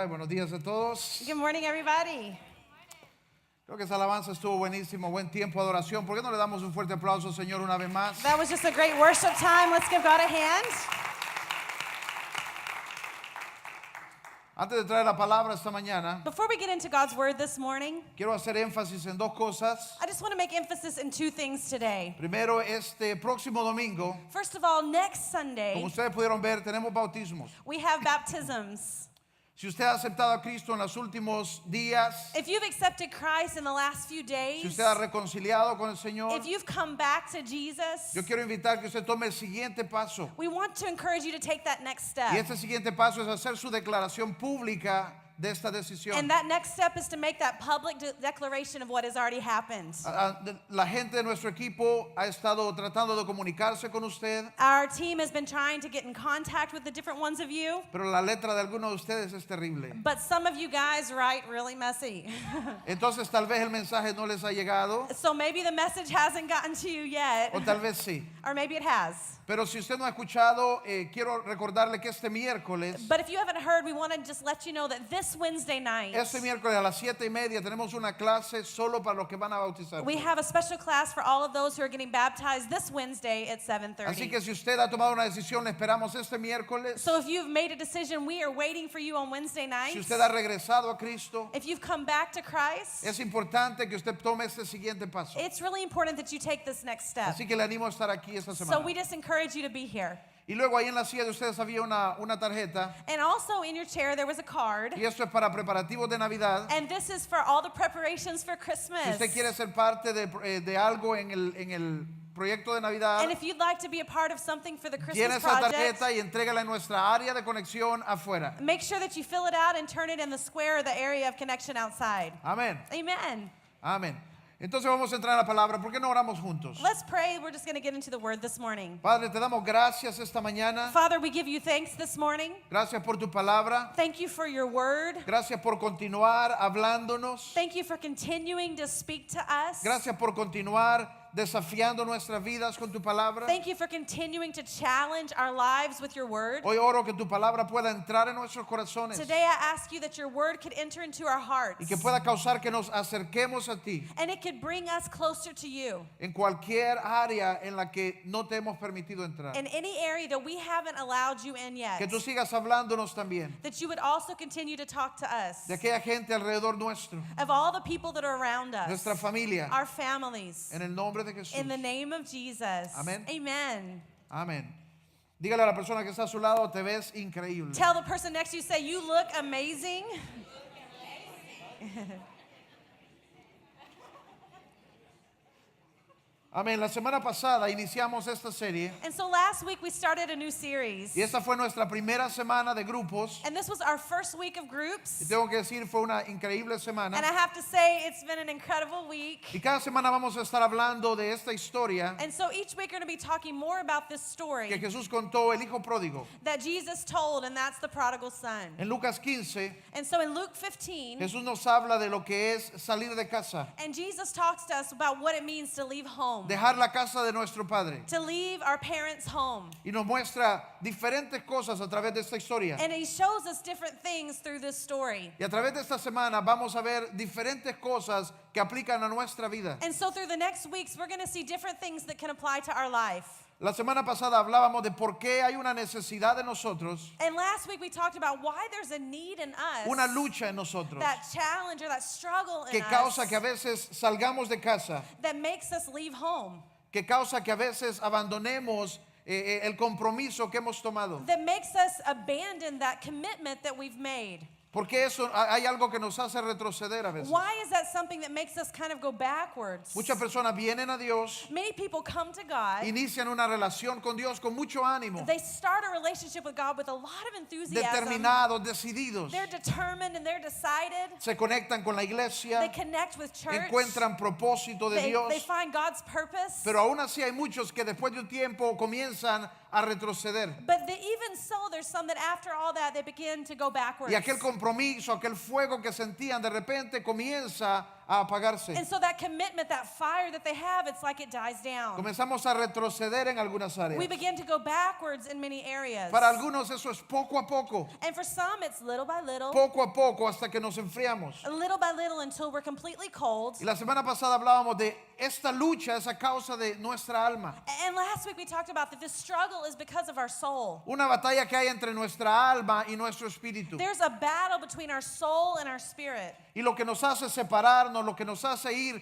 Buenos días a todos. Good morning, everybody. Creo que esa alabanza estuvo buenísimo, buen tiempo de adoración. ¿Por qué no le damos un fuerte aplauso, Señor, una vez más? That was just a great worship time. Let's give God a hand. Antes de traer la palabra esta mañana, Before we get into God's word this morning, quiero hacer énfasis en dos cosas. I just want to make emphasis in two things today. Primero, este próximo domingo, First of all, next como Sunday, ustedes pudieron ver, tenemos bautismos. we have baptisms. Si usted ha aceptado a Cristo en los últimos días, If you've accepted Christ in the last few si days, usted ha reconciliado con el Señor, if you've come back to Jesus, yo quiero invitar que usted tome el siguiente paso. we want to encourage you to take that next Y step. este siguiente paso es hacer su declaración pública de esta decisión. And that next step is to make that public declaration of what has already happened. La gente de nuestro equipo ha estado tratando de comunicarse con usted, Our team has been trying to get in contact with the different ones of you, pero la letra de algunos de ustedes es terrible. but some of you guys write really messy. Entonces tal vez el mensaje no les ha llegado, So maybe the message hasn't gotten to you yet, o tal vez sí. or maybe it has. Pero si usted no ha escuchado, quiero recordarle que este miércoles, But if you haven't heard, we want to just let you know that this Wednesday night, a las 7:30 tenemos una clase solo para los que van a bautizar. we have a special class for all of those who are getting baptized this Wednesday at Así 7:30. que si usted ha tomado una decisión, le esperamos este miércoles. So if you've made a decision, we are waiting for you on Wednesday night. Si usted ha regresado a Cristo, If you've come back to Christ, es importante que usted tome este siguiente paso. it's really important that you take this next step. Así que le animo a estar aquí esta So semana. we just encourage you to be here. Y luego ahí en la silla de ustedes había una tarjeta. And also in your chair there was a card. Y esto es para preparativos de Navidad. And this is for all the preparations for Christmas. Si usted quiere ser parte de algo en el proyecto de Navidad, And if you'd like to be a part of something for the llena Christmas esa project, tarjeta y entrégala en nuestra área de conexión afuera. make sure that you fill it out and turn it in the square or the area of connection outside. Amén. Amen. Amén. Entonces vamos a entrar a la palabra. ¿Por qué no oramos juntos? Let's pray. We're just going to get into the word this morning. Padre, te damos gracias esta mañana. Father, we give you thanks this morning. Gracias por tu palabra. Thank you for your word. Gracias por continuar hablándonos. Thank you for continuing to speak to us. Gracias por continuar desafiando nuestras vidas con tu palabra. Thank you for continuing to challenge our lives with your word. Hoy oro que tu palabra pueda entrar en nuestros corazones Today I ask you that your word could enter into our hearts. y que pueda causar que nos acerquemos a ti And it could bring us closer to you. en cualquier área en la que no te hemos permitido entrar. In any area that we haven't allowed you in yet. Que tú sigas hablándonos también That you would also continue to talk to us. de aquella gente alrededor nuestro, Of all the people that are around us. nuestra familia, Our families. en el nombre de Jesús. In the name of Jesus. Amén. Amen. Amén. Dígale a la persona que está a su lado, te ves increíble. Tell the person next to you, say, you look amazing. Amén. La semana pasada iniciamos esta serie And so last week we started a new series. y esta fue nuestra primera semana de grupos. And this was our first week of Y groups. tengo que decir, fue una increíble semana. And I have to say, it's been an incredible week. Y cada semana vamos a estar hablando de esta historia And so each week we're going to be talking more about this que story Jesús contó, el hijo pródigo. that Jesus told, and that's the prodigal son. En Lucas 15, And so in Luke 15, Jesús nos habla de lo que es salir de casa, and Jesus talks to us about what it means to leave home, dejar la casa de nuestro Padre. to leave our parents' home. Y nos muestra diferentes cosas a través de esta historia. And he shows us different things through this story. Y a través de esta semana vamos a ver diferentes cosas que aplican a nuestra vida. And so through the next weeks, we're going to see different things that can apply to our life. La semana pasada hablábamos de por qué hay una necesidad de nosotros, And last week we talked about why there's a need in us, una lucha en nosotros, that challenge or that struggle in que causa us que a veces salgamos de casa, that makes us leave home, que causa que a veces abandonemos el compromiso que hemos tomado. that makes us abandon that commitment that we've made. Porque eso hay algo que nos hace retroceder a veces. Why is that something that makes us kind of go backwards? Muchas personas vienen a Dios, Many people come to God, inician una relación con Dios con mucho ánimo, they start a relationship with God with a lot of enthusiasm. determinados, decididos. They're determined and they're decided. Se conectan con la They iglesia, connect with church. encuentran propósito de They Dios, find God's purpose. pero aún así hay muchos que después de un tiempo comienzan a retroceder. But even so, there's some that after all that, they begin to go backwards. Y aquel compromiso, aquel fuego que sentían de repente comienza a apagarse. And so that commitment, that fire that they have, it's like it dies down. Comenzamos a retroceder en algunas áreas. We begin to go backwards in many areas. Para algunos eso es poco a poco, And for some, it's little by little, poco a poco hasta que nos enfriamos. little by little until we're completely cold. Y la semana pasada hablábamos de esta lucha, es a causa de nuestra alma. And last week we talked about that this struggle is because of our soul. Una batalla que hay entre nuestra alma y nuestro espíritu. There's a battle between our soul and our spirit. Y lo que nos hace separarnos, lo que nos hace ir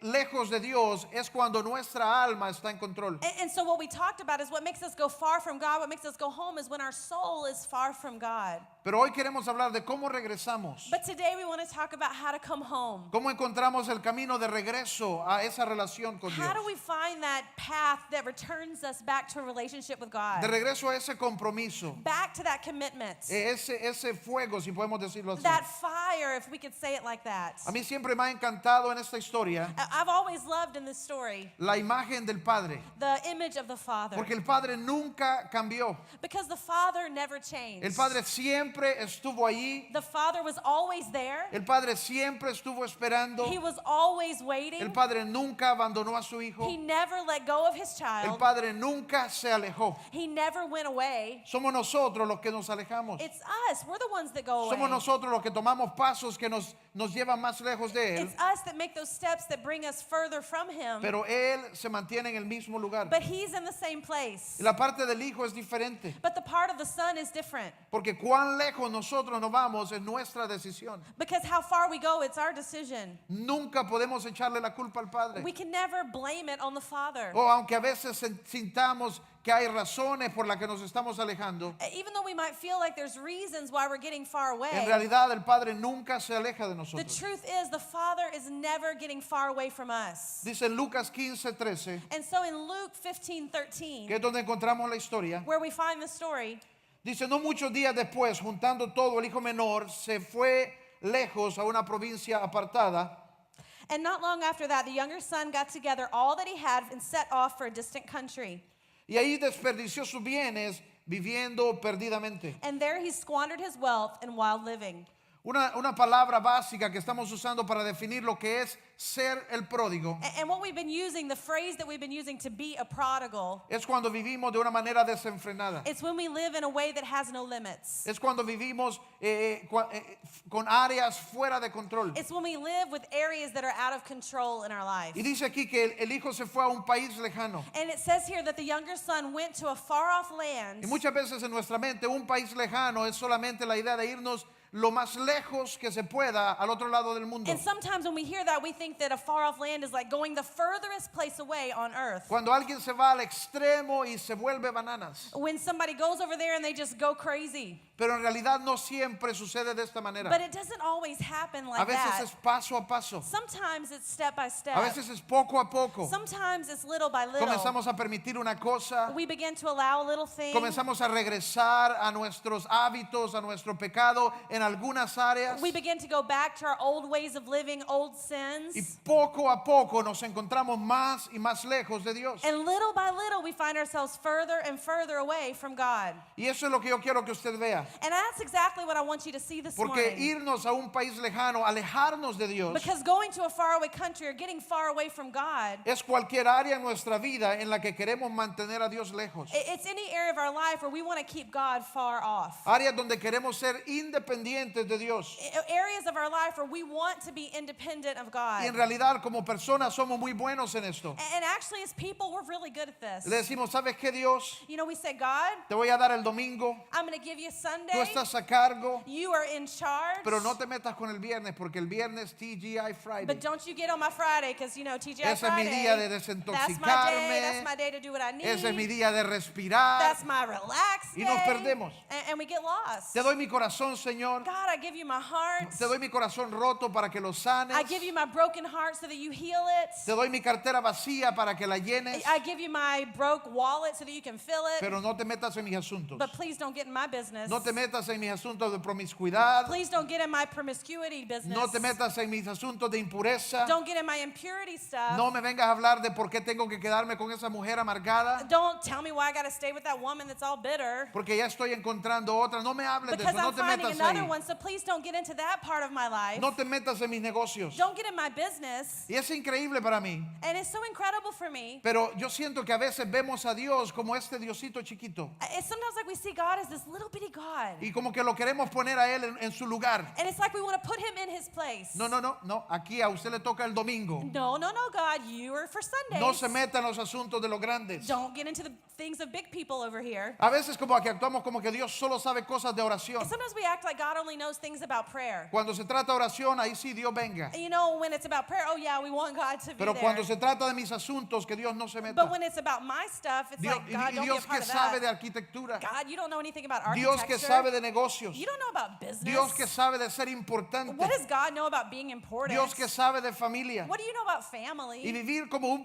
lejos de Dios es cuando nuestra alma está en control. And so what we talked about is what makes us go far from God, what makes us go home is when our soul is far from God. Pero hoy queremos hablar de cómo regresamos. But today we want to talk about how to come home. Cómo encontramos el camino de regreso a esa relación con Dios. How do we find that path that returns us back to a relationship with God? De regreso a ese compromiso. Back to that commitment. Ese fuego, si podemos decirlo así. That fire, if we could say it like that. A mí siempre me ha encantado en esta historia I've always loved in this story la imagen del Padre. the image of the Father. Porque el Padre nunca cambió. Because the Father never changed. El Padre siempre estuvo allí. The Father was always there. El Padre siempre estuvo esperando. He was always waiting. El Padre nunca abandonó a su Hijo. He never let go of his El child. Padre nunca se alejó. He never went away. Somos nosotros los que nos alejamos. It's us. We're the ones that go Somos away. nosotros los que tomamos pasos que nos llevan más lejos de Él. It's us that make those steps that bring us further from him. Pero Él se mantiene en el mismo lugar. But he's in the same place. Y la parte del Hijo es diferente. But the part of the Son is different. Porque cuán lejos nosotros nos vamos es nuestra decisión. Because how far we go, it's our decision. Nunca podemos echarle la culpa al Padre. We can never blame it on the Father. O aunque a veces sintamos que hay razones por las que nos estamos alejando, Even though we might feel like there's reasons why we're getting far en away, realidad el Padre nunca se aleja de the nosotros. truth is the Father is never getting far away from us. Dice en Lucas 15:13, And so in Luke 15:13, que es donde encontramos la historia, where we find the story, dice, no muchos días después, juntando todo, el hijo menor se fue lejos a una provincia apartada. and not long after that, the younger son got together all that he had and set off for a distant country. Y ahí desperdició sus bienes viviendo perdidamente. And there he squandered his wealth in wild living. Una palabra básica que estamos usando para definir lo que es ser el pródigo And what we've been using, the phrase that we've been using to be a prodigal, es cuando vivimos de una manera desenfrenada. it's when we live in a way that has no limits. Es cuando vivimos con áreas fuera de control. It's when we live with areas that are out of control in our life. Y dice aquí que el hijo se fue a un país lejano. And it says here that the younger son went to a far-off land. Y muchas veces en nuestra mente un país lejano es solamente la idea de irnos lo más lejos que se pueda al otro lado del mundo. And sometimes when we hear that, we think that a far-off land is like going the furthest place away on earth. Cuando alguien se va al extremo y se vuelve bananas. When somebody goes over there and they just go crazy. Pero en realidad no siempre sucede de esta But manera. it doesn't always happen A like veces that. es paso a paso. Sometimes it's step by step. A veces es poco a poco. Sometimes it's little by little. Comenzamos a permitir una cosa. We begin to allow a little thing. Comenzamos a regresar a nuestros hábitos, a nuestro pecado en algunas áreas. We begin to go back to our old ways of living, old Y sins. poco a poco nos encontramos más y más lejos de Dios. And little by little, we find ourselves further and further away from God. Y eso es lo que yo quiero que usted vea. And that's exactly what I want you to see this Porque morning. irnos a un país lejano, alejarnos de Dios, Because going to a faraway country or getting far away from God, es cualquier área en nuestra vida en la que queremos mantener a Dios lejos. it's any area of our life where we want to keep God far off. Áreas donde queremos ser independientes de Dios. Areas of our life where we want to be independent of God. Y en realidad como personas somos muy buenos en esto. And actually, as people, we're really good at this. Le decimos, ¿sabes qué, Dios? You know, we say, God, Te voy a dar el domingo, I'm going to give you Sunday. tú estás a cargo, You are in charge. pero no te metas con el viernes porque el viernes TGI Friday. But don't you get on my Friday because, you know, TGI Ese es mi Friday. día de That's my day. desintoxicarme. That's my day to do what I need. Ese es mi día de respirar. That's my relaxed Y day. nos perdemos. And we get lost. Te doy mi corazón, Señor. God, I give you my heart. Te doy mi corazón roto para que lo sanes. I give you my broken heart so that you heal it. Te doy mi cartera vacía para que la llenes. I give you my broke wallet so that you can fill it. Pero no te metas en mis asuntos. But please don't get in my business. No te metas en mis asuntos de promiscuidad. Please don't get in my promiscuity business. No te metas en mis asuntos de impureza. Don't get in my impurity stuff. No me vengas a hablar de por qué tengo que quedarme con esa mujer amargada. Don't tell me why I got to stay with that woman that's all bitter. Porque ya estoy encontrando otra. No me hables de Because eso. No I'm te finding metas another ahí. one, so please don't get into that part of my life. No te metas en mis negocios. Don't get in my business. Y es increíble para mí. And it's so incredible for me. Pero yo siento que a veces vemos a Dios como este Diosito chiquito. It's sometimes like we see God as this little bitty God. Y como que lo queremos poner a Él en su lugar. And it's like we want to put him in his place. No. Aquí a usted le toca el domingo. No, God, you are for Sundays. No se meta en los asuntos de los grandes. Don't get into the things of big people over here. A veces como que actuamos como que Dios solo sabe cosas de oración. And sometimes we act like God only knows things about prayer. Cuando se trata de oración, ahí sí Dios venga. And you know, when it's about prayer, oh yeah, we want God to be Pero there. cuando se trata de mis asuntos, que Dios no se meta. But when it's about my stuff, it's Dios, like, God, y don't be a Dios part que of sabe de that. arquitectura. God, you don't know anything about Dios architecture. que sabe de negocios. You don't know about business. Dios que sabe de ser importante. What does God know about being important? Dios que sabe de familia. What do you know about family? Y vivir como un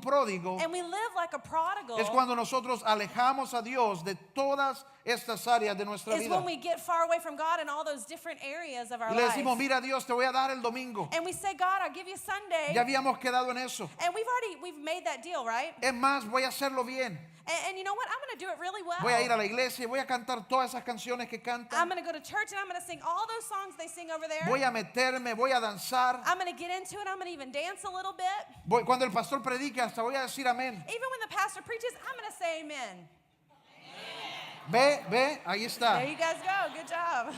pródigo And we live like a prodigal. es cuando nosotros alejamos a Dios de todas estas áreas de nuestra Is vida. when we get far away from God in all those different areas of our Y le life. decimos, mira Dios, te voy a dar el domingo. And we say, God, I'll give you Sunday. Ya habíamos quedado en eso. And we've made that deal, right? Es más, voy a hacerlo bien. And you know what? I'm going to do it really well. Voy a ir a la iglesia y voy a cantar todas esas canciones que I'm cantan. going to go to church and I'm going to sing all those songs they sing over there. Voy a meterme, voy a danzar. I'm going to get into it. I'm going to even dance a little bit. Cuando el pastor predica, hasta voy a decir amén. Even when the pastor preaches, I'm going to say amen. Ve, ahí está. There you guys go. Good job.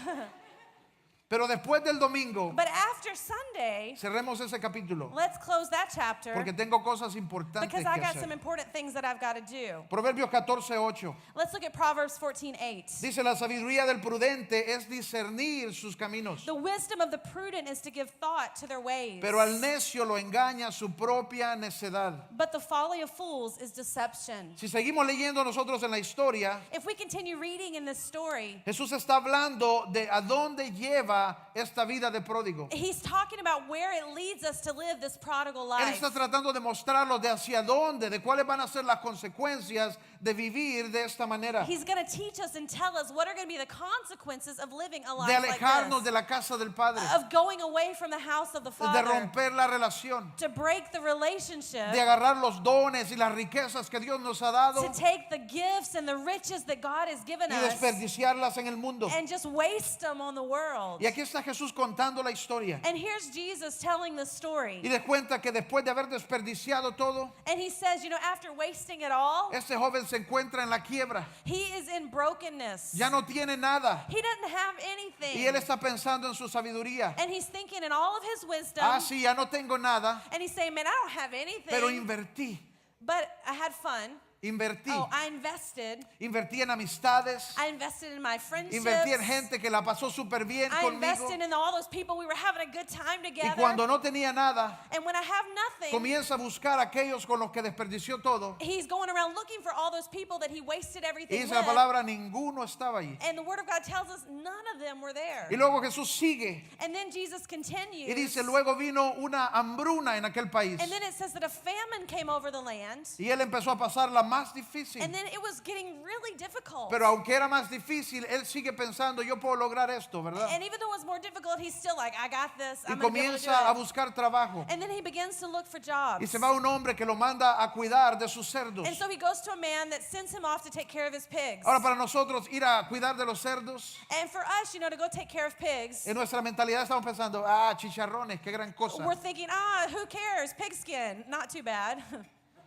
Pero después del domingo, But after Sunday, cerremos ese capítulo. let's close that chapter Porque tengo cosas importantes because que I got some hacer. important things that I've got to do. Proverbios 14:8. Let's look at Proverbs 14:8. Dice, la sabiduría del prudente es discernir sus caminos. The wisdom of the prudent is to give thought to their ways. Pero al necio lo engaña su propia necedad. But the folly of fools is deception. Si seguimos leyendo nosotros en la historia, If we continue reading in this story, Jesús está hablando de a dónde lleva esta vida de pródigo. he's talking about where it leads us to live this prodigal Él life. está tratando de mostrarnos de hacia dónde, de cuáles van a ser las consecuencias de vivir de esta manera. He's going to teach us and tell us what are going to be the consequences of living a life De like alejarnos this. de la casa del Padre, Of going away from the house of the de Father. romper la relación, To break the relationship. de agarrar los dones y las riquezas que Dios nos ha dado To take the gifts and the riches that God has given y us desperdiciarlas en el mundo. and just waste them on the world. Y aquí está Jesús contando la historia. And here's Jesus telling the story. Y de cuenta que después de haber desperdiciado todo, And he says, you know, after wasting it all, este joven se encuentra en la quiebra. he is in brokenness. Ya no tiene nada. He doesn't have Y anything. él está pensando en su sabiduría. And he's thinking in all of his wisdom. Ah, sí, ya no tengo nada, And he's saying, man, I don't have anything. pero invertí. But I had fun. Invertí. Oh, I invested. Invertí en amistades. I invested in my friendships. Invertí en gente que la pasó súper bien I conmigo. invested in all those people. We were having a good time Y together. cuando no tenía nada, And when I have nothing, comienza a buscar a aquellos con los que desperdició todo. he's going around looking for all those people that he wasted Y everything dice la with. palabra, ninguno estaba allí. And the Word of God tells us none of them were there. Y luego Jesús sigue And then Jesus continues. y dice, luego vino una hambruna en aquel país. And then it says that a famine came over the land. Y él empezó a pasar la más difícil. And then it was getting really difficult. Pero aunque era más difícil, él sigue pensando, yo puedo lograr esto, ¿verdad? And even though it was more difficult, he's still like, I got this. Y I'm going to be able to do comienza a it. buscar trabajo. And then he begins to look for jobs. Y se va un hombre que lo manda a cuidar de sus cerdos. And so he goes to a man that sends him off to take care of his pigs. Ahora, para nosotros ir a cuidar de los cerdos, And for us, you know, to go take care of pigs, en nuestra mentalidad estamos pensando, ah, chicharrones, qué gran cosa. we're thinking, who cares? Pigskin, not too bad.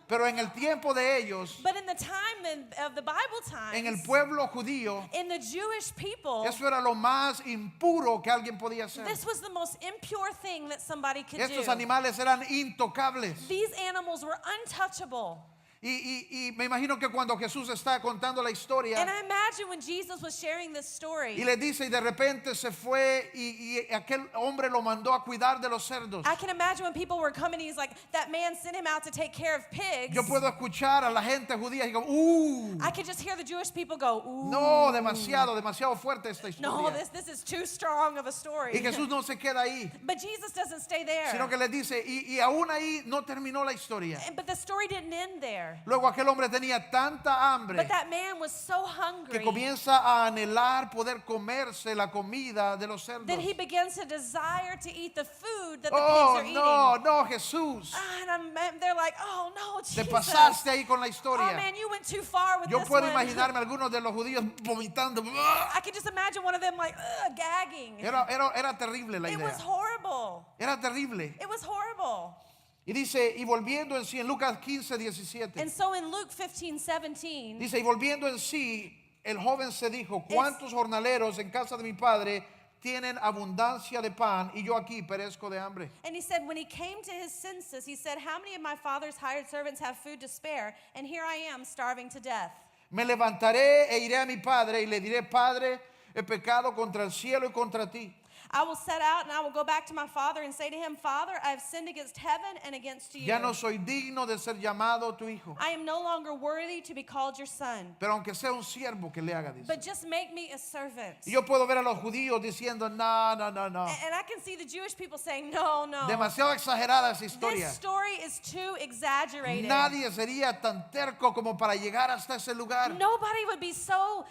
Pero en el tiempo de ellos, But in the time of the Bible en el times, pueblo judío, in the Jewish people, eso era lo más impuro que alguien podía hacer. this was the most impure thing that somebody could Estos do. animales eran intocables. These animals were untouchable. Y me imagino que cuando Jesús está contando la And historia I imagine when Jesus was sharing this story, y le dice, y de repente se fue y aquel hombre lo mandó a cuidar de los cerdos. I can imagine when people were coming, he's like, that man sent him out to take care of pigs. Yo puedo escuchar a la gente judía y digo, I could just hear the Jewish people go, ooh. no, demasiado fuerte esta No, historia. this is too strong of a story. Y Jesús no se queda ahí, But Jesus doesn't stay there. sino que les dice, y aún ahí no terminó la historia. But the story didn't end there. there. Luego aquel hombre tenía tanta hambre But that man was so que hungry comienza a anhelar poder comerse la comida de los cerdos. that he begins to desire to eat the food that the Oh, pigs are eating. no, Jesús. They're like, oh no, Te Jesus. pasaste ahí con la Oh historia. man, you went too far with Yo this puedo one. imaginarme algunos de los judíos vomitando. I can just imagine one of them like, gagging. Era terrible la It was idea. horrible. Era terrible. It was horrible. Y dice, y volviendo en sí, en Lucas 15, 17. And so in Luke 15:17, Dice, y volviendo en sí, el joven se dijo, ¿cuántos jornaleros en casa de mi padre tienen abundancia de pan y yo aquí perezco de hambre? and he said, when he came to his senses, he said, how many of my father's hired servants have food to spare? And here I am starving to death. Me levantaré e iré a mi padre y le diré, Padre, he pecado contra el cielo y contra ti. I will set out and I will go back to my father and say to him, Father, I have sinned against heaven and against you. Ya no soy digno de ser llamado tu hijo. I am no longer worthy to be called your son, Pero aunque sea un siervo que le haga, dice. but just make me a servant. Y yo puedo ver a los judíos diciendo, no. And I can see the Jewish people saying, no. Demasiado exagerada esa historia. This story is too exaggerated. Nadie sería tan terco como para llegar hasta ese lugar. Nobody would be so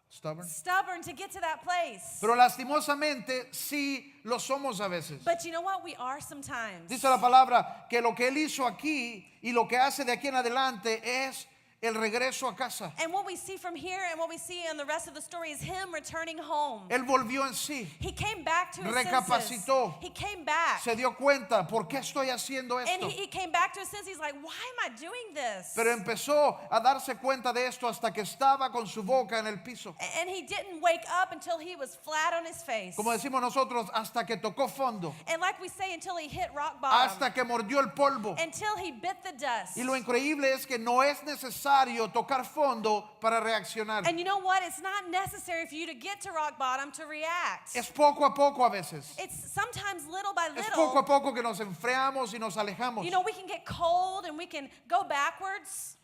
Stubborn. stubborn to get to that place. Pero lastimosamente sí lo somos a veces. But you know what? We are sometimes. Dice la palabra que lo que él hizo aquí y lo que hace de aquí en adelante es el regreso a casa. And what we see from here and what we see in the rest of the story is him returning home. Él volvió en sí, He came back to his recapacitó, senses. He came back. se dio cuenta, ¿por qué estoy haciendo And esto? he came back to his senses. He's like, why am I doing this? Pero empezó a darse cuenta de esto hasta que estaba con su boca en el piso. And he didn't wake up until he was flat on his face. Como decimos nosotros, hasta que tocó fondo, And like we say, until he hit rock bottom. hasta que mordió el polvo. Until he bit the dust. Y lo increíble es que no es necesario tocar fondo para reaccionar. And you know what? It's not necessary for you to get to rock bottom to react. Es poco a poco a veces. It's sometimes little by Es poco a little. poco que nos enfriamos y nos alejamos. You know, we can get cold and we can go backwards.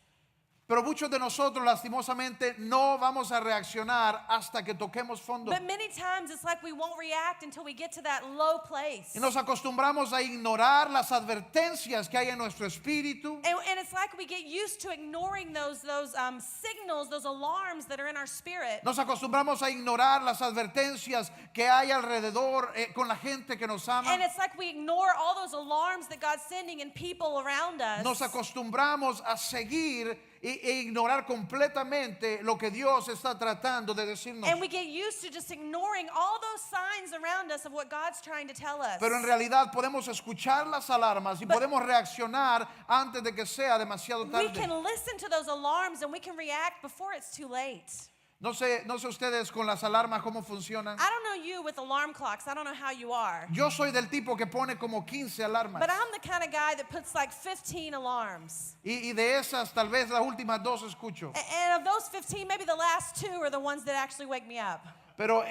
Pero muchos de nosotros lastimosamente no vamos a reaccionar hasta que toquemos fondo. But many times it's like we won't react until we get to that low place. Y nos acostumbramos a ignorar las advertencias que hay en nuestro espíritu. And it's like we get used to ignoring those signals, those alarms that are in our spirit. Nos acostumbramos a ignorar las advertencias que hay alrededor con la gente que nos ama. And it's like we ignore all those alarms that God's sending in people around us. Nos acostumbramos a seguir e ignorar completamente lo que Dios está tratando de decirnos. And we get used to just ignoring all those signs around us of what God's trying to tell us. Pero en realidad podemos escuchar las alarmas y podemos reaccionar antes de que sea demasiado We tarde. can listen to those alarms and we can react before it's too late. No sé ustedes con las alarmas cómo funcionan. I don't know you with alarm clocks. I don't know how you are. Yo soy del tipo que pone como 15 alarmas. But I'm the kind of guy that puts like 15 alarms. Y de esas tal vez las últimas dos escucho. And of those 15, maybe the last 2 are the ones that actually wake me up. Pero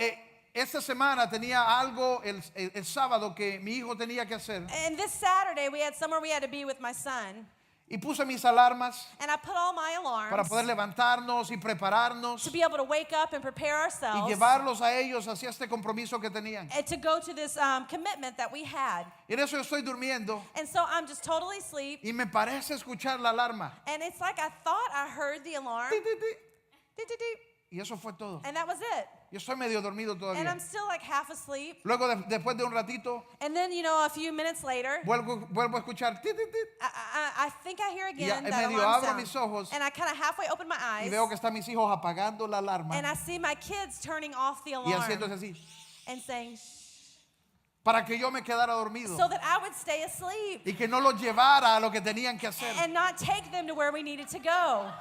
esta semana tenía algo el sábado que mi hijo tenía que hacer. And this Saturday, we had somewhere we had to be with my son. Y puse mis alarmas And I put all my para alarms poder levantarnos y prepararnos to be able to wake up and prepare y ourselves llevarlos a ellos hacia este compromiso que tenían. and to go to this commitment that we had. Y en eso yo estoy durmiendo And so I'm just totally asleep. y me parece escuchar la alarma. And it's like I thought I heard the alarm. Ti, ti, ti. Beep, beep, beep. Y eso fue todo. And that was it. Yo estoy medio dormido And todavía. I'm still like half asleep. Luego después de un ratito And then, you know, a few minutes later, vuelvo a escuchar ti, ti, ti, I think I hear y ya again that medio alarm abro sound. mis ojos And I kind of halfway open my y eyes. veo que están mis hijos apagando la alarma And I see my kids turning off the y alarm haciéndose así and saying, shh, para que yo me quedara dormido so that I would stay asleep y que no los llevara a lo que tenían que hacer. and not take them to where we needed to go.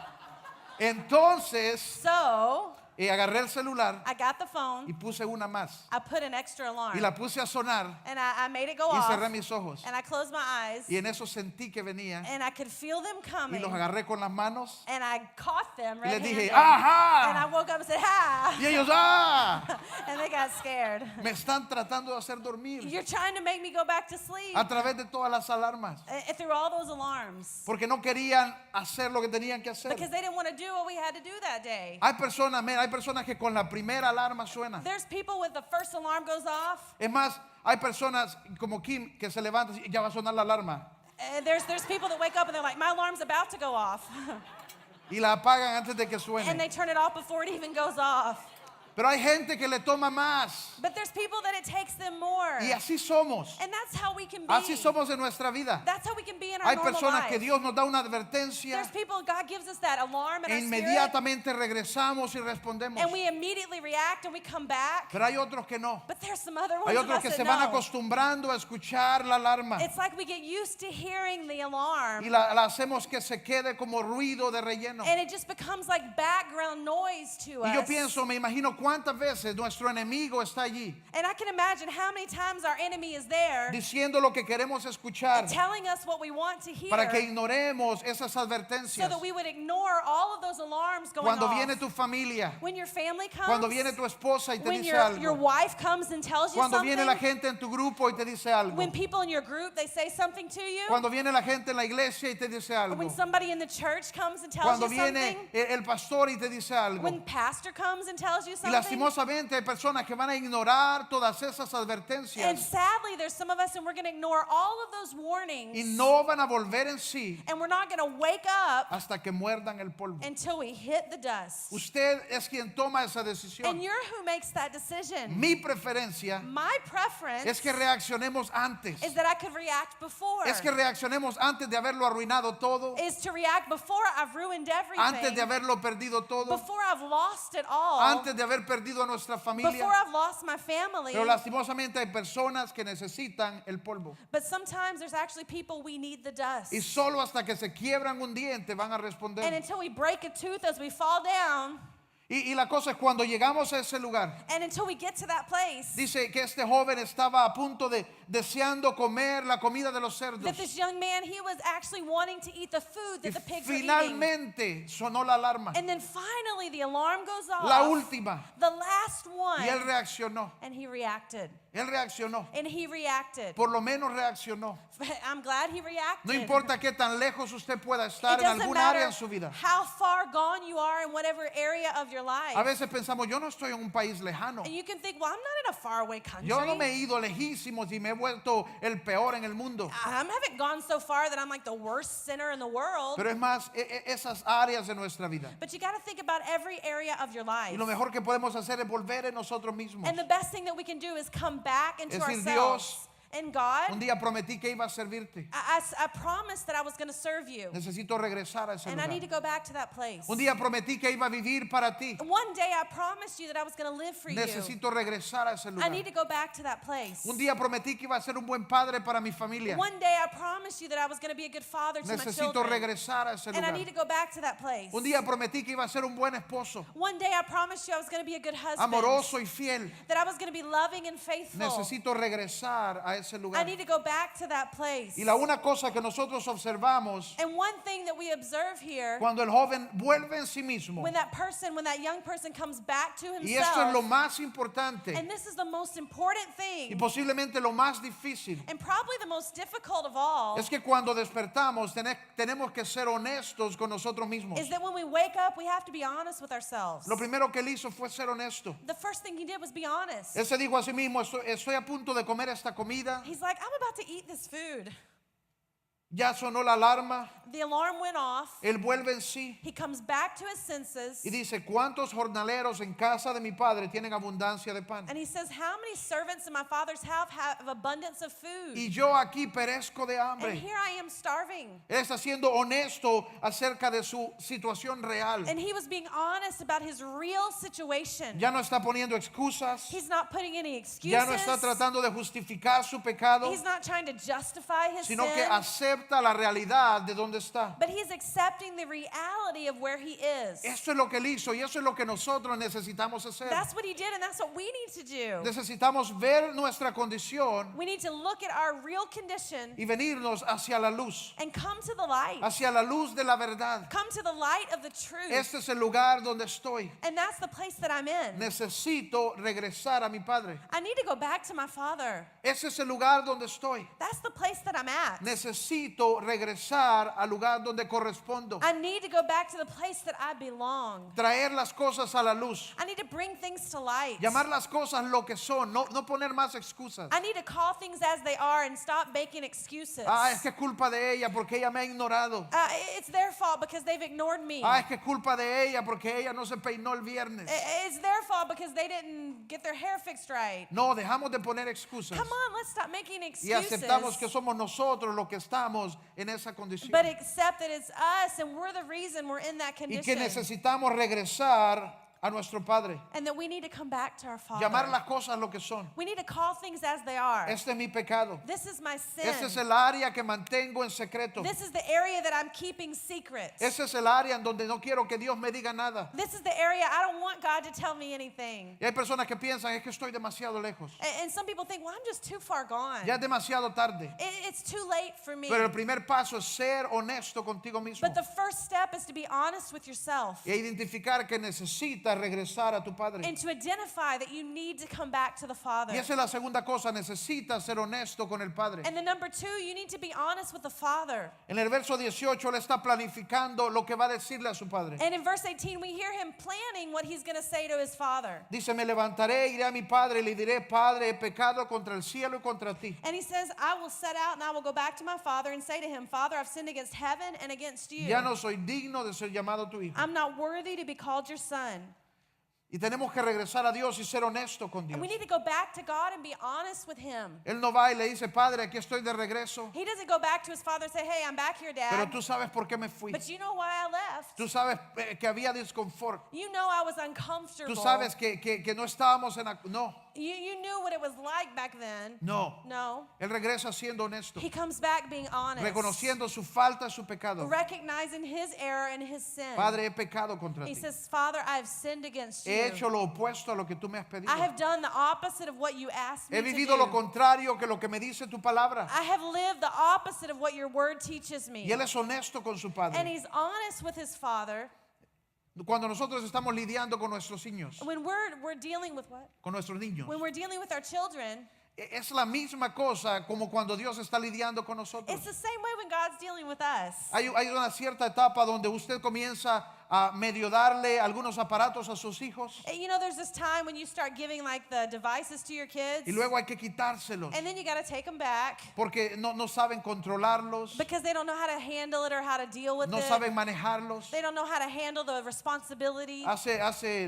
Entonces So agarré el celular I got the y phone, puse una más I put an extra alarm, y la puse a sonar and I made it go y off, cerré mis ojos and I closed my eyes, y en eso sentí que venía and I could feel them y coming, los agarré con las manos and I caught them y les red-handed, dije and I ¡ajá! woke up and said, ha, Y ellos ¡ah! and they got scared. Me están tratando de hacer dormir You're trying to make me go back to sleep a través de todas las alarmas through all those alarms porque no querían hacer lo que tenían que hacer. because they didn't want to do what we had to do that day. Hay personas que con la primera alarma suenan. There's people with the first alarm goes off. Es más, hay personas como Kim que se levantan y ya va a sonar la alarma. There's people that wake up and they're like, my alarm's about to go off. Y la apagan antes de que And suene. they turn it off before it even goes off. Pero hay gente que le toma más. But there's people that it takes them more. Y así somos. And that's how we can be. Así somos en nuestra vida. That's how we can be in our Hay normal personas que life. Dios nos da una advertencia There's people, God gives us that alarm in e our spirit. inmediatamente regresamos y respondemos. And we immediately react and we come back. Pero hay otros que no. But there's some other ones Hay of otros us que that se van no. acostumbrando a escuchar la alarma It's like we get used to hearing the alarm. y la hacemos que se quede como ruido de relleno. And it just becomes like background noise to Y yo us. pienso, me imagino cuántas veces nuestro enemigo está allí And I can imagine how many times our enemy is there diciendo lo que queremos escuchar telling us what we want to hear para que ignoremos esas so advertencias. that we would ignore all of those alarms going Cuando off. viene tu familia, When your family comes, cuando viene tu esposa y te when dice your algo, wife comes and tells you cuando something, viene la gente en tu grupo y te dice algo, when people in your group, they say something to you, cuando viene la gente en la iglesia y te dice algo, when somebody in the church comes and tells cuando you viene something, el pastor y te dice algo. when pastor comes and tells you Y something. lastimosamente hay personas que van a ignorar todas esas And advertencias sadly, there's some of us and we're going to ignore all of those warnings. y no van a volver en sí And we're not going to wake up hasta que muerdan el polvo. until we hit the dust. Usted es quien toma esa And decisión. you're who makes that decision. Mi preferencia My preference es que reaccionemos antes. is that I could react before. Es que reaccionemos antes de haberlo arruinado todo, Is to react before I've ruined everything. antes de haberlo perdido todo, Before I've lost it all. antes de haber perdido a nuestra Before familia. I've lost my family. Pero lastimosamente hay personas que necesitan el polvo. But sometimes there's actually people we need the dust. Y solo hasta que se quiebran un diente van a And responder. until we break a tooth as we fall down, Y la cosa es cuando llegamos a ese lugar. and until we get to that place, Dice que este joven estaba a punto de deseando comer la comida de los cerdos. that this young man, he was actually wanting to eat the food Y that the pigs were eating. finalmente sonó la alarma, And then finally the alarm goes off. la última, The last one. y él reaccionó. And he reacted. Él reaccionó. And he reacted. Por lo menos reaccionó. I'm glad he reacted. No importa qué tan lejos usted pueda It estar en doesn't alguna matter área en su vida. how far gone you are in whatever area of your life. A veces pensamos, yo no estoy en un país lejano. And you can think, well, I'm not in a faraway country. Yo no me he ido lejísimos y me he vuelto el peor en el mundo. I haven't gone so far that I'm like the worst sinner in the world. Pero es más, esas áreas de nuestra vida. But you got to think about every area of your life. Y lo mejor que podemos hacer es volver en nosotros mismos. And the best thing that we can do is come back into Es decir, ourselves. And God, Un día prometí que iba a servirte. I promised that I was going to serve you. Necesito regresar a ese And I need to lugar. go back to that place. Un día prometí que iba a vivir para ti. One day I promised you that I was going to live for you. Necesito regresar a ese I lugar. need to go back to that place. Un día prometí que iba a ser un buen padre para mi familia. One day I promised you that I was going to be a good father to my Necesito children. regresar a ese And I lugar. need to go back to that place. Un día prometí que iba a ser un buen esposo, One day I promised you I was going to be a good husband. amoroso y fiel. That I was going to be loving and faithful. Necesito regresar a ese I lugar. need to go back to that place. Y la una cosa que nosotros observamos And one thing that we observe here, cuando el joven vuelve en sí mismo, when that young person comes back to y esto es lo himself, más importante and this is the most important y thing, posiblemente lo más difícil, and probably the most difficult of all, es que cuando despertamos tenemos que ser honestos con nosotros mismos. is that when we wake up, we have to be honest with ourselves. Lo primero que él hizo fue ser honesto. The first thing he did was be honest. Él se dijo a sí mismo, estoy a punto de comer esta comida, He's like, I'm about to eat this food. ya sonó la alarma, The alarm went off. él vuelve en sí He comes back to his senses. y dice, ¿cuántos jornaleros en casa de mi padre tienen abundancia de pan? And he says, how many servants in my father's house have abundance of food? Y yo aquí perezco de And hambre. here I am starving. Él está siendo honesto acerca de su situación real. And he was being honest about his real situation. Ya no está poniendo excusas, He's not putting any excuses. ya no está tratando de justificar su pecado, He's not trying to justify his sino que sin. acepta la realidad de donde está. But he's accepting the reality of where he is. Esto es lo que él hizo y eso es lo que nosotros necesitamos hacer. That's what he did, and that's what we need to do. Necesitamos ver nuestra condición We need to look at our real condition y venirnos hacia la luz, and come to the light. hacia la luz de la verdad. Come to the light of the truth. Este es el lugar donde estoy. And that's the place that I'm in. Necesito regresar a mi padre. I need to go back to my father. Ese es el lugar donde estoy. That's the place that I'm at. Necesito necesito regresar al lugar donde correspondo. I need to go back to the place that I belong. Traer las cosas a la luz. I need to bring things to light. Llamar las cosas lo que son, no poner más excusas. I need to call things as they are and stop making excuses. Es que es culpa de ella porque ella me ha ignorado. It's their fault because they've ignored me. Es que es culpa de ella porque ella no se peinó el viernes. It's their fault because they didn't get their hair fixed right. No, dejamos de poner excusas. Come on, let's stop making Y excuses. aceptamos que somos nosotros los que estamos en esa condición. But accept that it's us and we're the reason we're in that Y condition. que necesitamos regresar a nuestro Padre. And that we need to come back to our Father. Llamar las cosas lo que son. We need to call things as they are. Este es mi pecado. This is my sin. Ese es el área que mantengo en secreto. This is the area that I'm keeping secret. Ese es el área en donde no quiero que Dios me diga nada. This is the area I don't want God to tell me anything. Y hay personas que piensan, es que estoy demasiado lejos. And some people think, well, I'm just too far gone. Ya es demasiado tarde. It's too late for me. Pero el primer paso es ser honesto contigo mismo. But the first step is to be honest with yourself. Y identificar que necesitas regresar a tu Padre. And to identify that you need to come back to the Father. Y esa es la segunda cosa, necesitas ser honesto con el Padre. And the number two, you need to be honest with the Father. En el verso 18 él está planificando lo que va a decirle a su Padre. And in verse 18, we hear him planning what he's going to say to his Father. Dice, me levantaré, iré a mi Padre y le diré, Padre, he pecado contra el cielo y contra ti. And he says, I will set out and I will go back to my Father and say to him, Father, I've sinned against heaven and against you. Ya no soy digno de ser llamado tu hijo. I'm not worthy to be called your son. Y tenemos que regresar a Dios y ser honesto con Dios. And we need to go back to God and be honest with him. Él no va y le dice, Padre, aquí estoy de regreso, He doesn't go back to his father and say, hey, I'm back here, pero Dad. tú sabes por qué me fui. But you know why I left. Tú sabes que había desconfort. You know I was uncomfortable. Tú sabes que no estábamos en... No, You knew what it was like back then. no. No. Él regresa siendo honesto, He comes back being honest. reconociendo su falta y su pecado. Recognizing his error and his sin. Padre, he pecado contra He ti. says, Father, I have sinned against He you. hecho lo opuesto a lo que tú me has pedido. I have done the opposite of what you asked me He to vivido lo do. contrario que lo que me dice tu palabra. I have lived the opposite of what your word teaches me. Y él es honesto con su And Padre. he's honest with his Father. Cuando nosotros estamos lidiando con nuestros niños, When we're dealing with what? con nuestros niños, When we're dealing with our children, es la misma cosa como cuando Dios está lidiando con nosotros. it's the same way when God's dealing with us. Hay una cierta etapa donde usted comienza a medio darle algunos aparatos a sus hijos You know, there's this time when you start giving like the devices to your kids, y luego hay que quitárselos and then you got to take them back porque no saben controlarlos, because they don't know how to handle it or how to deal with no it. saben manejarlos. They don't know how to handle the responsibility. Hace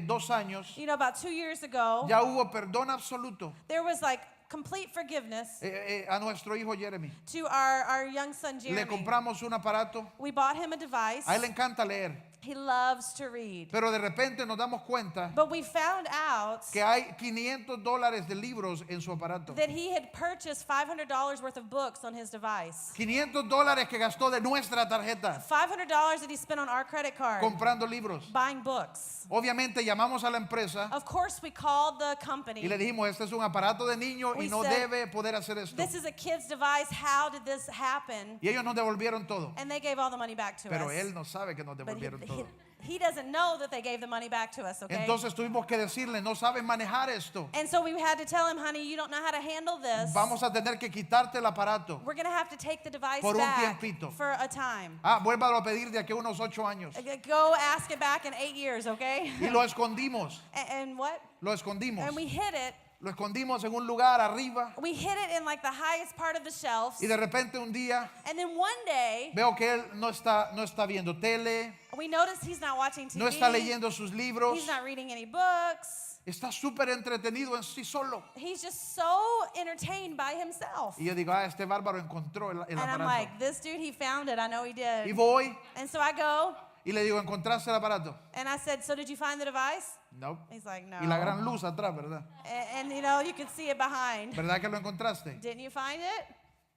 2 años You know, about 2 years ago, ya hubo perdón absoluto there was like complete forgiveness a nuestro hijo Jeremy. to our young son Le Jeremy. compramos un aparato. We bought him a device. A él le encanta leer, He loves to read. pero de repente nos damos cuenta But we found out que hay $500 de libros en su aparato. that he had purchased $500 worth of books on his device. $500 que gastó de nuestra tarjeta $500 that he spent on our credit card comprando libros. buying books. Obviamente llamamos a la empresa Of course, we called the y company. le dijimos, este es un aparato de niño y We no said, debe poder hacer esto. This is a kid's device. How did this happen? Y ellos nos devolvieron todo. And they gave all the money back to Pero us. él no sabe que nos But devolvieron todo. he doesn't know that they gave the money back to us, okay? Entonces tuvimos que decirle, no sabes manejar esto. And so we had to tell him, honey, you don't know how to handle this. Vamos a tener que quitarte el aparato. We're going to have to take the device Por un back tiempito. for a time. Vuélvalo a pedir de aquí a unos 8 años. Go ask it back in 8 years, okay? Y lo escondimos. And what? Lo escondimos. And we hid it. Lo escondimos en un lugar arriba. We hid it in like the highest part of the shelves. Y de repente un día And then one day, veo que él no está viendo tele, we noticed he's not watching TV. no está leyendo sus libros. He's not reading any books. Está súper entretenido en sí solo. He's just so entertained by himself. Y yo digo, este bárbaro encontró el And I'm aparato. like, this dude, he found it. I know he Y did. voy And so I go, y le digo, ¿encontraste el aparato? and I said, so did you find the device? No. He's like, no. Y la gran luz atrás, ¿verdad? And you know, you could see it behind. ¿Verdad que lo encontraste? Didn't you find it?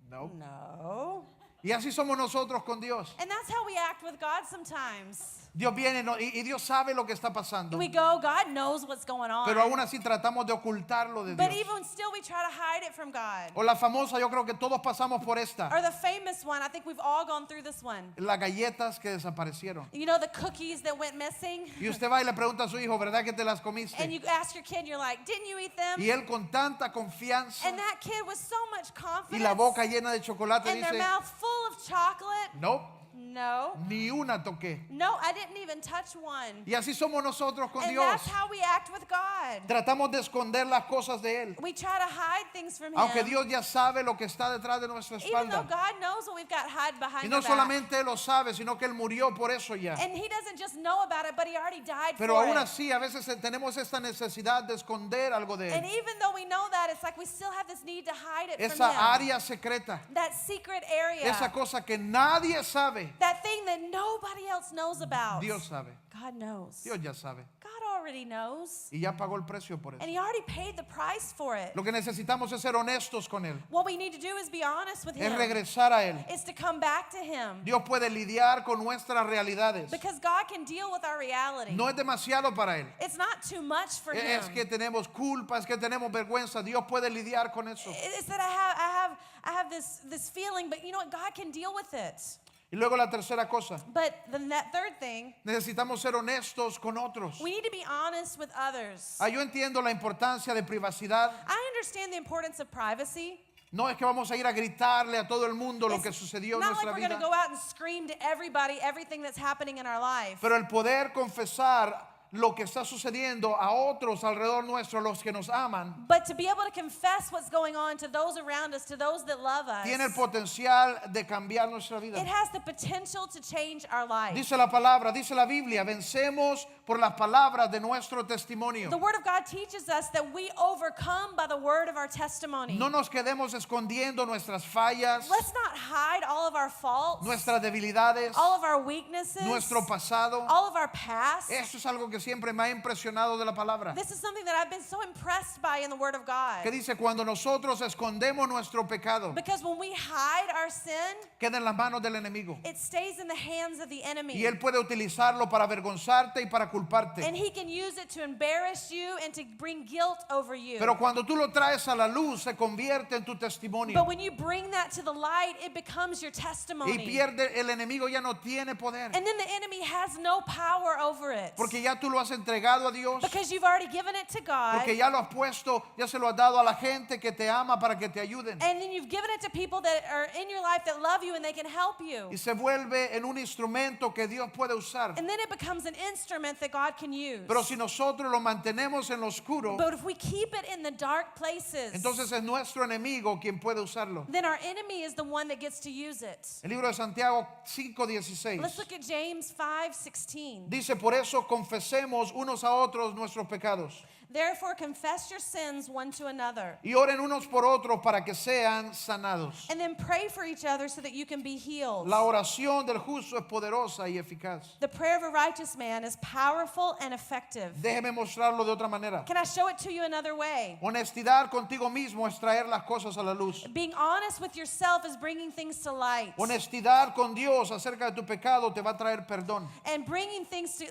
No. No. Y así somos nosotros con Dios. And that's how we act with God sometimes. Dios viene y Dios sabe lo que está pasando. We go, God knows what's going on. Pero aún así tratamos de ocultarlo de But Dios. even still, we try to hide it from God. O la famosa, yo creo que todos pasamos por esta. Or the famous one, I think we've all gone through this one. Las galletas que desaparecieron. You know the cookies that went missing? Y usted va y le pregunta a su hijo, ¿verdad que te las comiste? And you ask your kid, you're like, didn't you eat them? Y él con tanta confianza And that kid with so much y confidence la boca llena de chocolate and their dice, mouth full of chocolate. no, No. ni una toqué. No, I didn't even touch one. Y así somos nosotros con And Dios. that's how we act with God. Tratamos de esconder las cosas de Él. We try to hide things from Aunque Him. Dios ya sabe lo que está detrás de nuestra Even though espalda. God knows what we've got hide Y behind no our back. solamente Él lo sabe, sino que Él murió por eso ya. And He doesn't just know about it, but He already died Pero for aún it. así, a veces tenemos esta necesidad de esconder algo de And Él. even though we know that, it's like we still have this need to hide it Esa from Him. área secreta. That secret area. Esa cosa que nadie sabe. That thing that nobody else knows about. Dios sabe. God knows. Dios ya sabe. God already knows. Y ya pagó el precio por eso. And He already paid the price for it. Lo que necesitamos es ser honestos con Él. What we need to do is be honest with Es Him. regresar a Él. Is to come back to Him. Dios puede lidiar con nuestras realidades. Because God can deal with our reality. No es demasiado para Él. It's not too much for Him. Es que tenemos culpa, es que tenemos vergüenza. Dios puede lidiar con eso. It's that I have this feeling, but you know what? God can deal with it. Y luego la tercera cosa. But then that third thing, Necesitamos ser honestos con otros. we need to be honest with others. Yo entiendo la importancia de privacidad. I understand the importance of privacy. No es que vamos a ir a gritarle a todo el mundo lo que It's sucedió en not like nuestra we're going to vida. go out and scream to everybody everything that's happening in our life. Pero el poder confesar lo que está sucediendo a otros alrededor nuestro, los que nos aman, But to be able to confess what's going on to those around us, to those that love us, tiene el potencial de cambiar nuestra vida. it has the potential to change our life. Dice la palabra, dice la Biblia, vencemos por las palabras de nuestro testimonio. The Word of God teaches us that we overcome by the word of our testimony. No nos quedemos escondiendo nuestras fallas, Let's not hide all of our faults, nuestras debilidades, all of our weaknesses, nuestro pasado. all of our past. Esto es algo que siempre me ha impresionado de la palabra. This is something that I've been so impressed by in the Word of God. Que dice, cuando nosotros escondemos nuestro pecado, Because when we hide our sin, queda en las manos del enemigo. it stays in the hands of the enemy. Y él puede utilizarlo para avergonzarte y para culparte. And he can use it to embarrass you and to bring guilt over you. Pero cuando tú lo traes a la luz, se convierte en tu testimonio. But when you bring that to the light, it becomes your Y testimony. pierde, el enemigo ya no tiene poder. And then the enemy has no power over it. Porque ya tú lo has entregado a Dios. Because you've already given it to God. Porque ya lo has puesto, ya se lo has dado a la gente que te ama para que te ayuden. And then you've given it to people that are in your life that love you and they can help you. Y se vuelve en un instrumento que Dios puede usar. And then it becomes an instrument that God can use. Pero si nosotros lo mantenemos en lo oscuro, But if we keep it in the dark places, entonces es nuestro enemigo quien puede usarlo. then our enemy is the one that gets to use it. El libro de Santiago 5:16 Let's look at James 5:16. dice, por eso confesemos unos a otros nuestros pecados Therefore confess your sins one to another, y oren unos por otros para que sean sanados. and then pray for each other so that you can be healed. La oración del justo es poderosa y eficaz. The prayer of a righteous man is powerful and effective. Déjeme mostrarlo de otra manera. Can I show it to you another way? Honestidad contigo mismo es traer las cosas a la luz. Being honest with yourself is bringing things to light. Honestidad con Dios acerca de tu pecado te va a traer perdón. And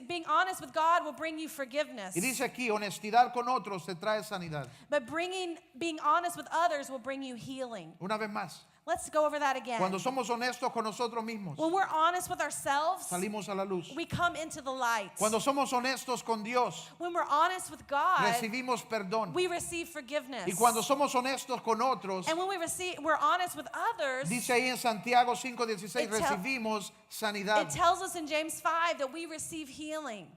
being honest with God will bring you forgiveness. Y dice aquí, honestidad con otros te trae sanidad. But being honest with others will bring you healing. Una vez más, Let's go over that again. cuando somos honestos con nosotros mismos, When we're honest with ourselves, salimos a la luz. we come into the light. Cuando somos honestos con Dios, When we're honest with God, recibimos perdón. we receive forgiveness. Y cuando somos honestos con otros, And when we're honest with others, dice ahí en Santiago 5:16, It tell- recibimos sanidad. it tells us in James 5 that we receive healing.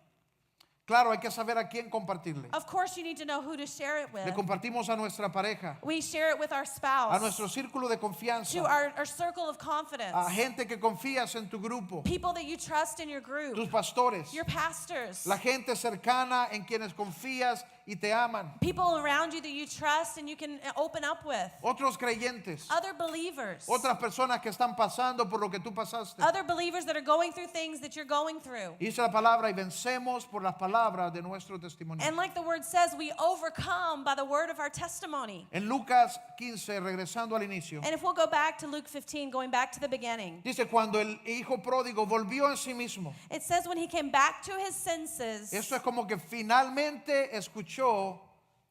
Claro, hay que saber a quién compartirle. Of course, you need to know who to share it with. Le compartimos a nuestra pareja, We share it with our spouse, a nuestro círculo de to confianza, our circle of confidence, a gente que confías en tu grupo, people that you trust in your group, tus pastores, your pastors, la gente cercana en quienes confías y te aman. People around you that you trust and you can open up with. Otros creyentes. Other believers. Otras personas que están pasando por lo que tú pasaste. Other believers that are going through things that you're going through. Dice la palabra, y vencemos por las palabras de nuestro testimonio. And like the word says, we overcome by the word of our testimony. En Lucas 15, regresando al inicio, And if we'll go back to Luke 15, going back to the beginning, dice, cuando el hijo pródigo volvió en sí mismo, it says when he came back to his senses, eso es como que finalmente escuchó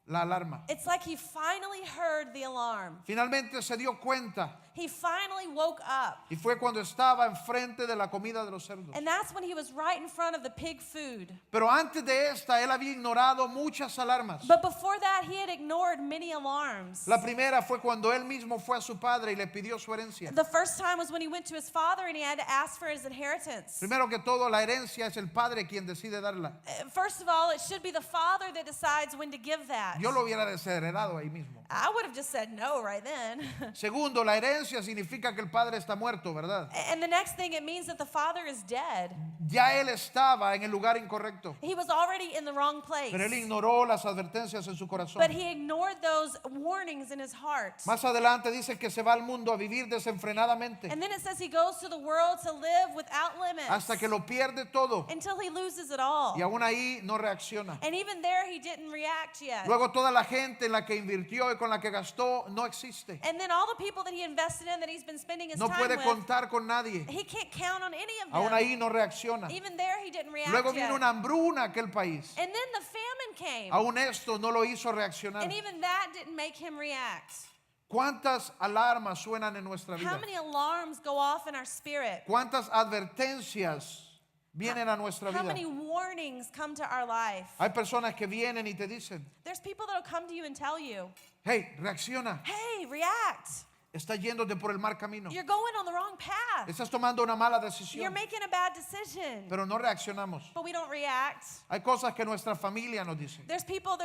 la alarma. it's like he finally heard the alarm. Finalmente se dio cuenta, He finally woke up. y fue cuando estaba enfrente de la comida de los cerdos. And that's when he was right in front of the pig food. Pero antes de esta, él había ignorado muchas alarmas. But before that, he had ignored many alarms. La primera fue cuando él mismo fue a su padre y le pidió su herencia. The first time was when he went to his father and he had to ask for his inheritance. Primero que todo, la herencia es el padre quien decide darla. First of all, it should be the father that decides when to give that. Yo lo hubiera desheredado ahí mismo. I would have just said no right then. Segundo, la herencia significa que el padre está muerto, ¿verdad? And the next thing, it means that the father is dead. Ya él estaba en el lugar incorrecto, He was already in the wrong place. pero él ignoró las advertencias en su corazón. But he ignored those warnings in his heart. Más adelante dice que se va al mundo a vivir desenfrenadamente And then it says he goes to the world to live without limits hasta que lo pierde todo, until he loses it all. y aún ahí no reacciona. And even there, he didn't react yet. Luego toda la gente en la que invirtió y con la que gastó no existe. And then all the people that he invested in, that he's been spending his No time puede with, contar con nadie. he can't count on any of Aún them. ahí no reacciona. Even there, he didn't react Luego yet. vino una hambruna a aquel país. And then the famine came. Aún esto no lo hizo reaccionar. And even that didn't make him react. ¿Cuántas alarmas suenan en nuestra How vida? many alarms go off in our spirit? ¿Cuántas advertencias vienen a nuestra How vida? many warnings come to our life? Hay personas que vienen y te dicen, There's people that'll come to you and tell you, hey, reacciona, hey, react. estás yéndote por el mal camino, You're going on the wrong path. estás tomando una mala You're decisión, making a bad decision. pero no reaccionamos. But we don't react. Hay cosas que nuestra familia nos dice. There's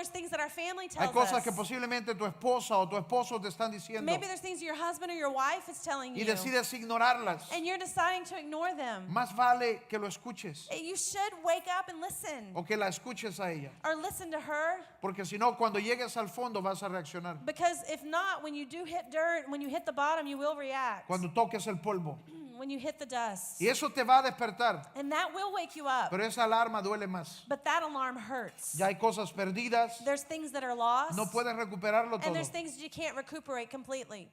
things that our family Hay tells cosas us. que posiblemente tu esposa o tu esposo te están diciendo Maybe there's things your husband or your wife is telling y you. decides ignorarlas. And you're deciding to ignore them. Más vale que lo escuches You should wake up and listen. o que la escuches a ella, Or listen to her. porque si no, cuando llegues al fondo vas a reaccionar. Because if not, when you do hit dirt, when you hit the bottom, you will react. Cuando toques el polvo. When you hit the dust. Y eso te va a despertar, And that will wake you up. pero esa alarma duele más. But that alarm hurts. Ya hay cosas perdidas, There's things that are lost. no puedes recuperarlo And todo. there's things you can't recuperate completely.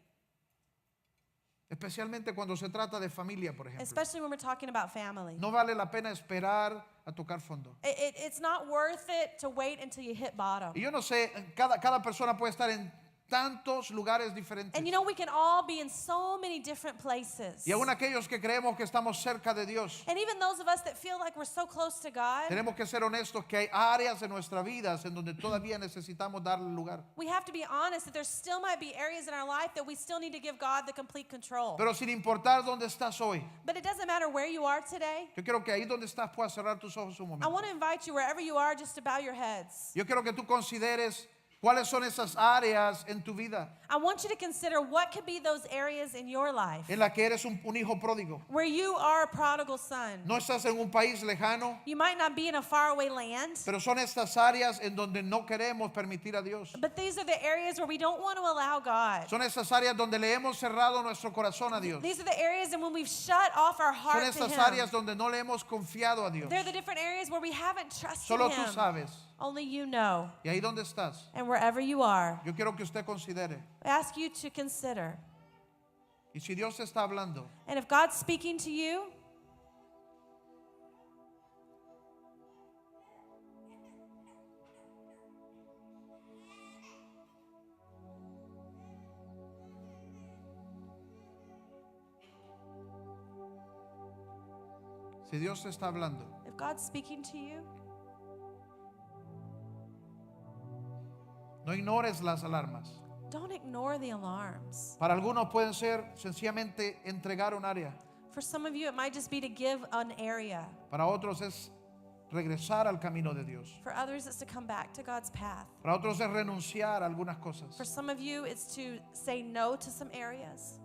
Especialmente cuando se trata de familia, por ejemplo. Especially when we're talking about family. No vale la pena esperar a tocar fondo. It's not worth it to wait until you hit bottom. Y yo no sé, cada persona puede estar en tantos lugares diferentes. And you know, we can all be in so many different places. Y aún aquellos que creemos que estamos cerca de Dios, And even those of us that feel like we're so close to God, tenemos que ser honestos que hay áreas en nuestra vida en donde todavía necesitamos darle lugar. we have to be honest that there still might be areas in our life that we still need to give God the complete control. Pero sin importar dónde estás hoy, But it doesn't matter where you are today. yo quiero que ahí donde estás puedas cerrar tus ojos un I momento. want to invite you wherever you are just to bow your heads. Yo quiero que tú consideres cuáles son esas áreas en tu vida I want you to consider what could be those areas in your life en las que eres un hijo pródigo. where you are a prodigal son. No estás en un país lejano, You might not be in a faraway land, pero son estas áreas en donde no queremos permitir a Dios. but these are the areas where we don't want to allow God. Son estas áreas donde le hemos cerrado nuestro corazón a Dios. These are the areas in when we've shut off our Son heart to estas Him. áreas donde no le hemos confiado a Dios. They're the different areas where we haven't trusted Solo tú Him. sabes. Only you know. Y ahí donde estás, And wherever you are, yo quiero que usted considere. I ask you to consider. Y si Dios te está hablando, And if God's speaking to you, si Dios te está hablando, if God's speaking to you, no ignores las alarmas. don't ignore the alarms. Para algunos pueden ser sencillamente entregar un área. For some of you, it might just be to give an area. Para otros es regresar al camino de Dios. For others, it's to come back to God's path. Para otros es renunciar a algunas cosas. For some of you, it's to say no to some areas.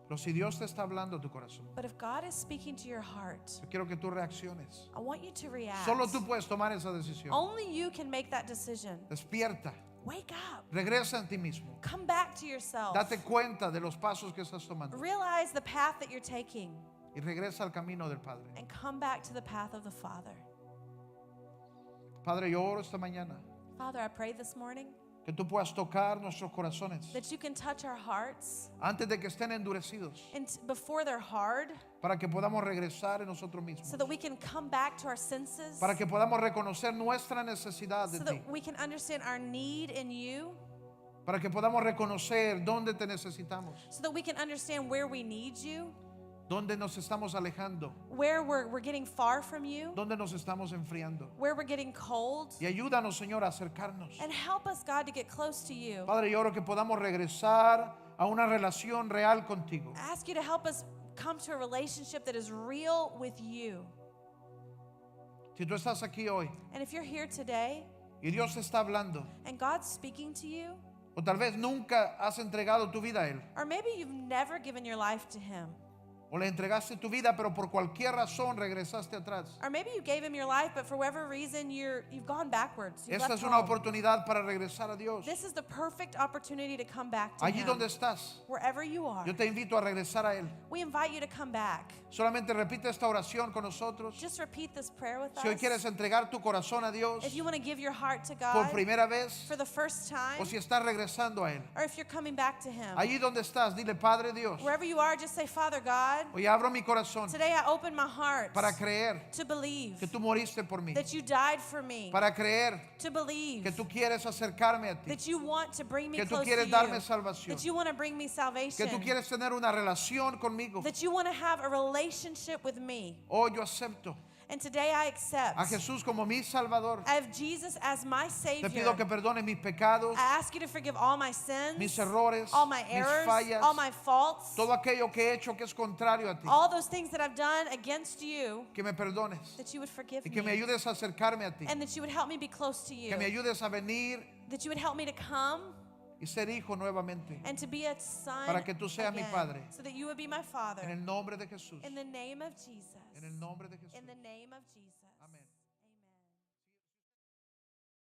Pero si Dios te está hablando a tu corazón, But if God is speaking to your heart, yo quiero que tú reacciones. I want you to react. Solo tú puedes tomar esa decisión. Only you can make that decision. Despierta, Wake up. regresa en ti mismo. Come back to yourself. Date cuenta de los pasos que estás tomando Realize the path that you're taking y regresa al camino del Padre. and come back to the path of the Father. Padre, yo oro esta mañana Father, I pray this morning que tú puedas tocar nuestros corazones that you can touch our hearts antes de que estén endurecidos, and before they're hard, para que podamos regresar en nosotros mismos, so that we can come back to our senses, para que podamos reconocer nuestra necesidad de so ti, that we can understand our need in you, para que podamos reconocer dónde te necesitamos, so that we can understand where we need you, dónde nos estamos alejando, where we're getting far from you, dónde nos estamos enfriando. where we're getting cold. Y ayúdanos, Señor, a acercarnos. And help us, God, to get close to you. Padre, yo oro que podamos regresar a una relación real contigo. I ask you to help us come to a relationship that is real with you. Si tú estás aquí hoy And if you're here today y Dios te está hablando, and God's speaking to you, o tal vez nunca has entregado tu vida a Él, or maybe you've never given your life to Him, o le entregaste tu vida, pero por cualquier razón regresaste atrás. or maybe you gave Him your life, but for whatever reason you've gone backwards. You've Esta left es una home. oportunidad para regresar a Dios. This is the perfect opportunity to come back to Allí Him. donde estás, Wherever you are, yo te invito a regresar a Él. we invite you to come back. Solamente repite esta oración con nosotros. Just repeat this prayer with Si hoy us. quieres entregar tu corazón a Dios If you want to give your heart to por God primera vez, for the first time, o si estás regresando a Él, or if you're coming back to Him, allí donde estás, dile, Padre Dios, wherever you are, just say, Father God, hoy abro mi corazón today I open my heart para creer to believe que tú moriste por mí, that you died for me, para creer to believe que tú quieres acercarme a ti, that you want to bring me que tú close to quieres you, darme salvación, that you want to bring me que salvation, tú quieres tener una relación conmigo. that you want to have a relationship with me. Hoy yo acepto And today I accept. a Jesús como mi Salvador. I have Jesus as my Te Savior. pido que perdones mis pecados, I ask you to forgive all my sins, mis errores, all my mis errors, fallas, all my faults, todo aquello que he hecho que es contrario a ti. all those things that I've done against you, Que me perdones that you would forgive y que me me, ayudes a acercarme a ti. and that you would help me be close to you, Que me ayudes a venir that you would help me to come y ser hijo nuevamente. and to be a son Para que tú seas mi again, Padre. so that you would be my Father. En el nombre de Jesús. In the name of Jesus. En el nombre de Jesús. In the name of Jesus.